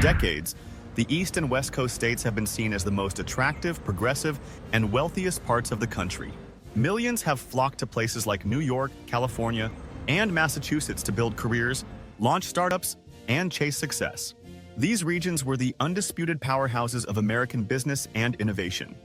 decades, the East and West Coast states have been seen as the most attractive, progressive, and wealthiest parts of the country. Millions have flocked to places like New York, California, and Massachusetts to build careers, launch startups, and chase success. These regions were the undisputed powerhouses of American business and innovation.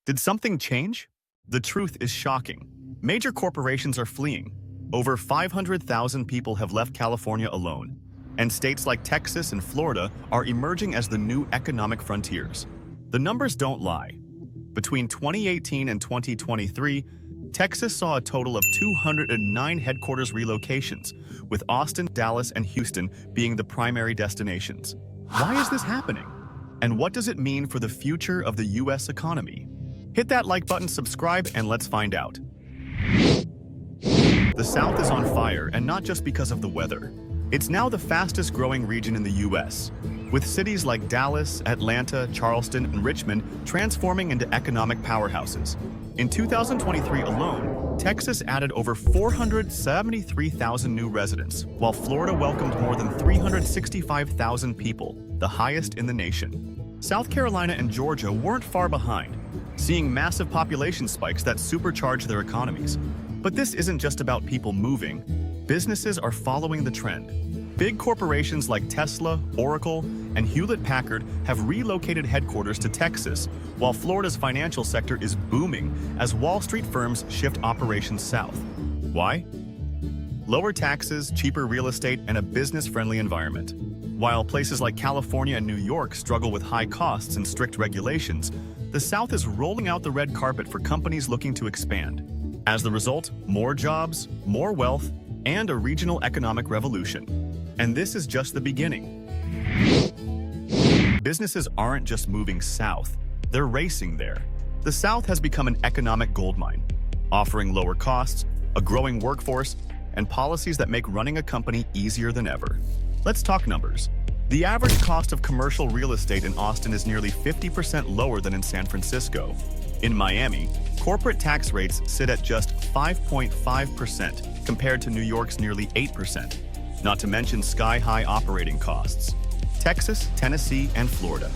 Did something change? The truth is shocking. Major corporations are fleeing. Over 500,000 people have left California alone, and states like Texas and Florida are emerging as the new economic frontiers. The numbers don't lie. Between 2018 and 2023, Texas saw a total of 209 headquarters relocations, with Austin, Dallas, and Houston being the primary destinations. Why is this happening? And what does it mean for the future of the U.S. economy? Hit that like button, subscribe, and let's find out. The South is on fire, and not just because of the weather. It's now the fastest growing region in the U.S., with cities like Dallas, Atlanta, Charleston, and Richmond transforming into economic powerhouses. In 2023 alone, Texas added over 473,000 new residents, while Florida welcomed more than 365,000 people, the highest in the nation. South Carolina and Georgia weren't far behind, seeing massive population spikes that supercharged their economies. But this isn't just about people moving. Businesses are following the trend. Big corporations like Tesla, Oracle, and Hewlett-Packard have relocated headquarters to Texas, while Florida's financial sector is booming as Wall Street firms shift operations south. Why? Lower taxes, cheaper real estate, and a business-friendly environment. While places like California and New York struggle with high costs and strict regulations, the South is rolling out the red carpet for companies looking to expand. As the result, more jobs, more wealth, and a regional economic revolution. And this is just the beginning. Businesses aren't just moving south, they're racing there. The South has become an economic goldmine, offering lower costs, a growing workforce, and policies that make running a company easier than ever. Let's talk numbers. The average cost of commercial real estate in Austin is nearly 50% lower than in San Francisco. In Miami, corporate tax rates sit at just 5.5% compared to New York's nearly 8%, not to mention sky-high operating costs. Texas, Tennessee, and Florida.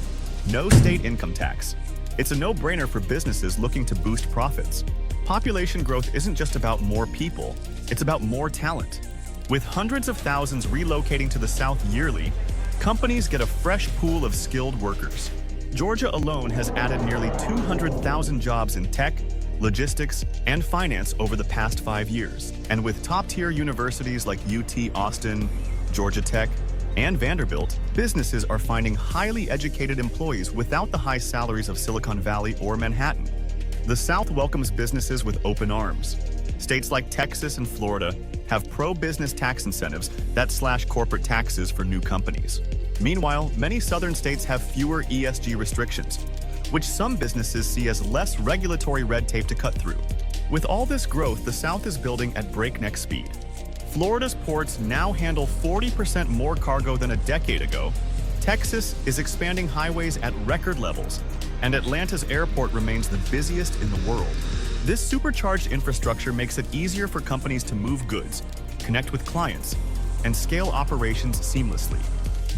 No state income tax. It's a no-brainer for businesses looking to boost profits. Population growth isn't just about more people, it's about more talent. With hundreds of thousands relocating to the South yearly, companies get a fresh pool of skilled workers. Georgia alone has added nearly 200,000 jobs in tech, logistics, and finance over the past 5 years. And with top-tier universities like UT Austin, Georgia Tech, and Vanderbilt, businesses are finding highly educated employees without the high salaries of Silicon Valley or Manhattan. The South welcomes businesses with open arms. States like Texas and Florida have pro-business tax incentives that slash corporate taxes for new companies. Meanwhile, many southern states have fewer ESG restrictions, which some businesses see as less regulatory red tape to cut through. With all this growth, the South is building at breakneck speed. Florida's ports now handle 40% more cargo than a decade ago. Texas is expanding highways at record levels, and Atlanta's airport remains the busiest in the world. This supercharged infrastructure makes it easier for companies to move goods, connect with clients, and scale operations seamlessly.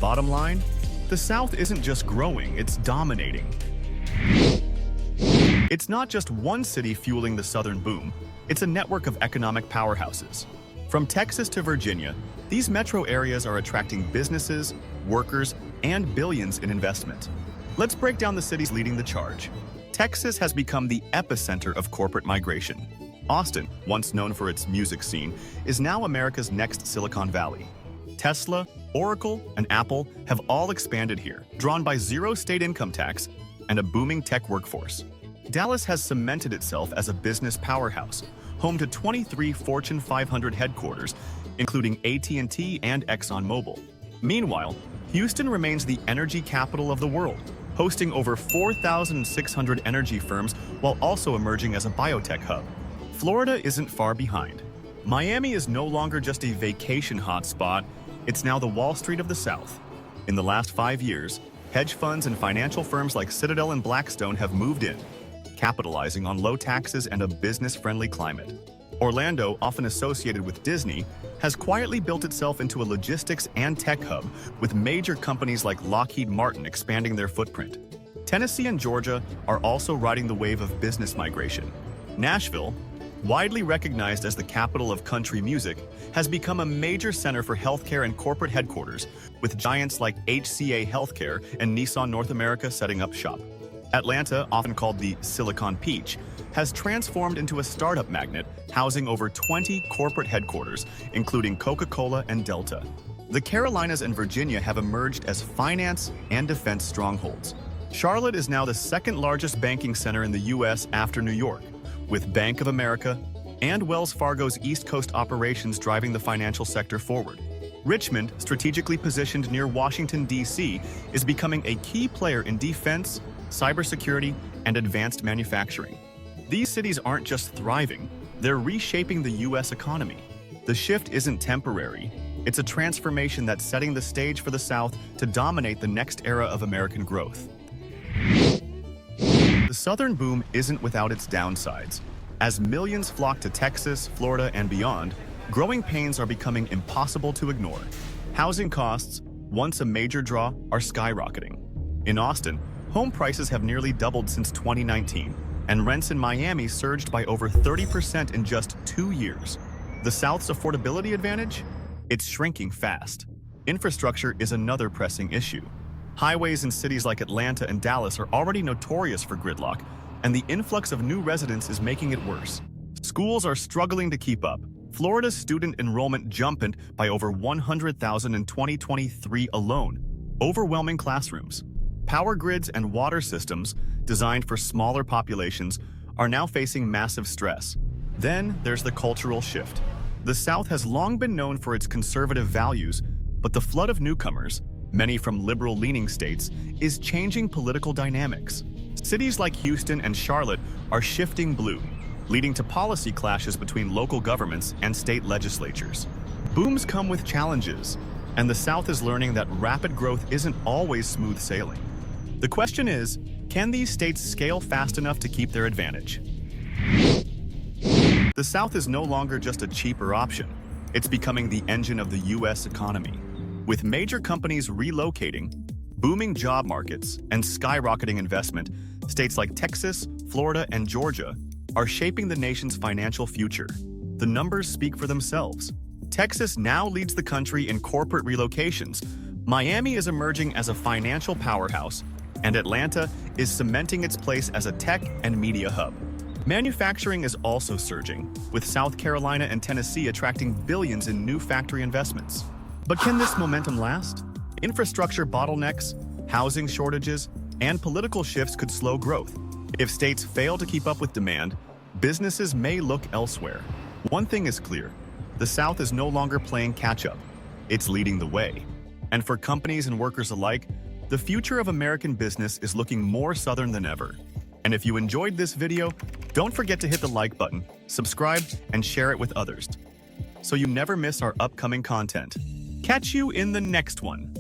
Bottom line, the South isn't just growing, it's dominating. It's not just one city fueling the Southern boom, it's a network of economic powerhouses. From Texas to Virginia, these metro areas are attracting businesses, workers, and billions in investment. Let's break down the cities leading the charge. Texas has become the epicenter of corporate migration. Austin, once known for its music scene, is now America's next Silicon Valley. Tesla, Oracle, and Apple have all expanded here, drawn by zero state income tax and a booming tech workforce. Dallas has cemented itself as a business powerhouse, home to 23 Fortune 500 headquarters, including AT&T and ExxonMobil. Meanwhile, Houston remains the energy capital of the world, hosting over 4,600 energy firms while also emerging as a biotech hub. Florida isn't far behind. Miami is no longer just a vacation hotspot, it's now the Wall Street of the South. In the last 5 years, hedge funds and financial firms like Citadel and Blackstone have moved in, capitalizing on low taxes and a business-friendly climate. Orlando, often associated with Disney, has quietly built itself into a logistics and tech hub, with major companies like Lockheed Martin expanding their footprint. Tennessee and Georgia are also riding the wave of business migration. Nashville, widely recognized as the capital of country music, has become a major center for healthcare and corporate headquarters, with giants like HCA Healthcare and Nissan North America setting up shop. Atlanta, often called the Silicon Peach, has transformed into a startup magnet, housing over 20 corporate headquarters, including Coca-Cola and Delta. The Carolinas and Virginia have emerged as finance and defense strongholds. Charlotte is now the second largest banking center in the U.S. after New York, with Bank of America and Wells Fargo's East Coast operations driving the financial sector forward. Richmond, strategically positioned near Washington, D.C., is becoming a key player in defense, cybersecurity, and advanced manufacturing. These cities aren't just thriving, they're reshaping the U.S. economy. The shift isn't temporary. It's a transformation that's setting the stage for the South to dominate the next era of American growth. The Southern boom isn't without its downsides. As millions flock to Texas, Florida, and beyond, growing pains are becoming impossible to ignore. Housing costs, once a major draw, are skyrocketing. In Austin, home prices have nearly doubled since 2019, and rents in Miami surged by over 30% in just 2 years. The South's affordability advantage? It's shrinking fast. Infrastructure is another pressing issue. Highways in cities like Atlanta and Dallas are already notorious for gridlock, and the influx of new residents is making it worse. Schools are struggling to keep up. Florida's student enrollment jumped by over 100,000 in 2023 alone, overwhelming classrooms. Power grids and water systems, designed for smaller populations, are now facing massive stress. Then there's the cultural shift. The South has long been known for its conservative values, but the flood of newcomers, many from liberal-leaning states, is changing political dynamics. Cities like Houston and Charlotte are shifting blue, leading to policy clashes between local governments and state legislatures. Booms come with challenges, and the South is learning that rapid growth isn't always smooth sailing. The question is, can these states scale fast enough to keep their advantage? The South is no longer just a cheaper option. It's becoming the engine of the U.S. economy. With major companies relocating, booming job markets, and skyrocketing investment, states like Texas, Florida, and Georgia are shaping the nation's financial future. The numbers speak for themselves. Texas now leads the country in corporate relocations. Miami is emerging as a financial powerhouse, and Atlanta is cementing its place as a tech and media hub. Manufacturing is also surging, with South Carolina and Tennessee attracting billions in new factory investments. But can this momentum last? Infrastructure bottlenecks, housing shortages, and political shifts could slow growth. If states fail to keep up with demand, businesses may look elsewhere. One thing is clear: the South is no longer playing catch-up. It's leading the way. And for companies and workers alike, the future of American business is looking more Southern than ever. And if you enjoyed this video, don't forget to hit the like button, subscribe, and share it with others, so you never miss our upcoming content. Catch you in the next one.